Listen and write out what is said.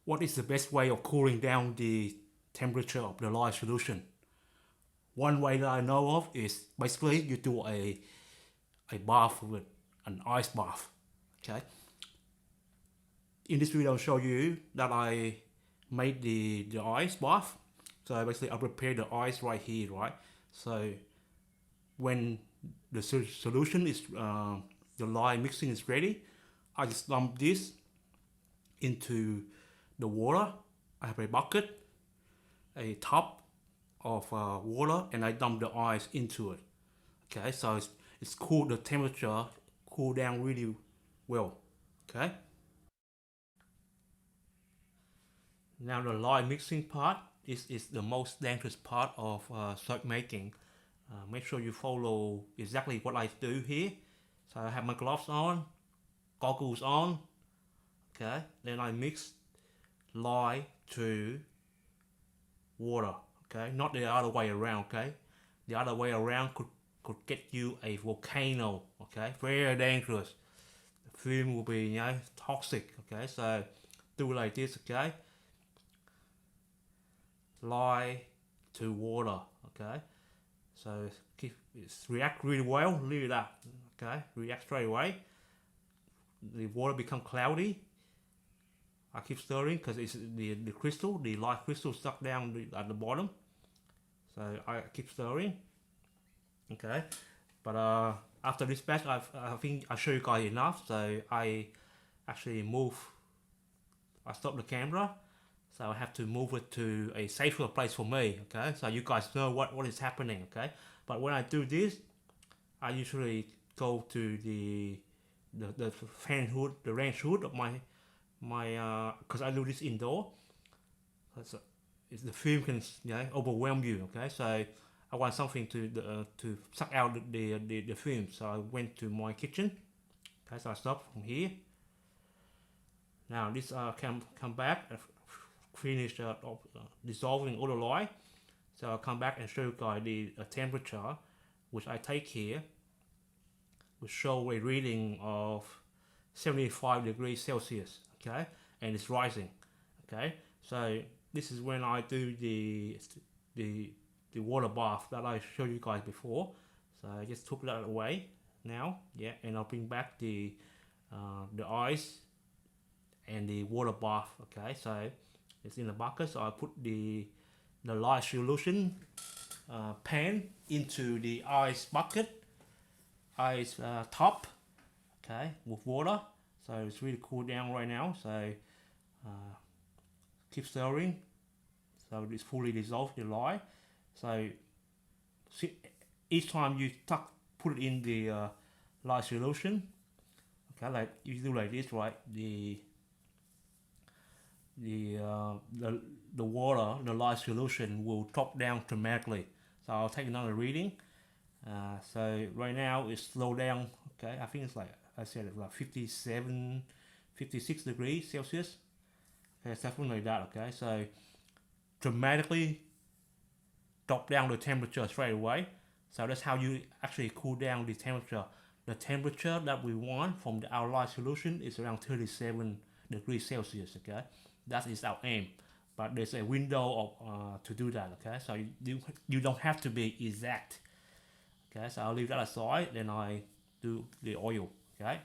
What is the best way of cooling down the temperature of the lye solution? One way that I know of is basically you do a bath with an ice bath. Okay. In this video, I'll show you that I made the ice bath. So basically, I prepared the ice right here, right? So when the solution is the lye mixing is ready, I just dump this into the water. I have a bucket, a top of water, and I dump the ice into it. Okay, so it's cool. The temperature cool down really well. Okay. Now the lye mixing part is the most dangerous part of soap making. Make sure you follow exactly what I do here. So I have my gloves on, goggles on. Okay, then I mix lye to water. Okay, not the other way around. Okay, the other way around could get you a volcano. Okay, very dangerous. The fume will be toxic. Okay, so do like this. Okay, lye to water. Okay, so keep react really well. Leave that. Okay, react straight away. The water become cloudy. I keep stirring because it's the crystal, the lye crystal stuck down at the bottom. So I keep stirring. Okay, but after this batch, I think I show you guys enough. So I actually I stop the camera. So I have to move it to a safer place for me. Okay, so you guys know what is happening. Okay, but when I do this, I usually go to the fan hood, the range hood of my because I do this indoor. So the fume can overwhelm you. Okay, so I want something to suck out the fume. So I went to my kitchen. Okay, so I stop from here. Now this come back, finish dissolving all the lye. So I'll come back and show you guys the temperature, which I take here, which show a reading of 75 degrees Celsius. Okay, and it's rising. Okay, so this is when I do the water bath that I showed you guys before. So I just took that away now, yeah, and I'll bring back the ice and the water bath. Okay, so it's in the bucket. So I put the lye solution pan into the ice bucket, ice top. Okay, with water. So it's really cool down right now. So keep stirring. So it's fully dissolved the lye. So each time you put it in the lye solution, okay, like you do like this, right? The water, the lye solution will drop down dramatically. So I'll take another reading. So right now it's slowed down. Okay, I think it's like I said, it's like 57, 56 degrees Celsius. Okay, something like that. Okay, so dramatically drop down the temperature straight away. So that's how you actually cool down the temperature. The temperature that we want from our lye solution is around 37 degrees Celsius. Okay, that is our aim. But there's a window of to do that. Okay, so you don't have to be exact. Okay, so I'll leave that aside. Then I do the oil. Okay,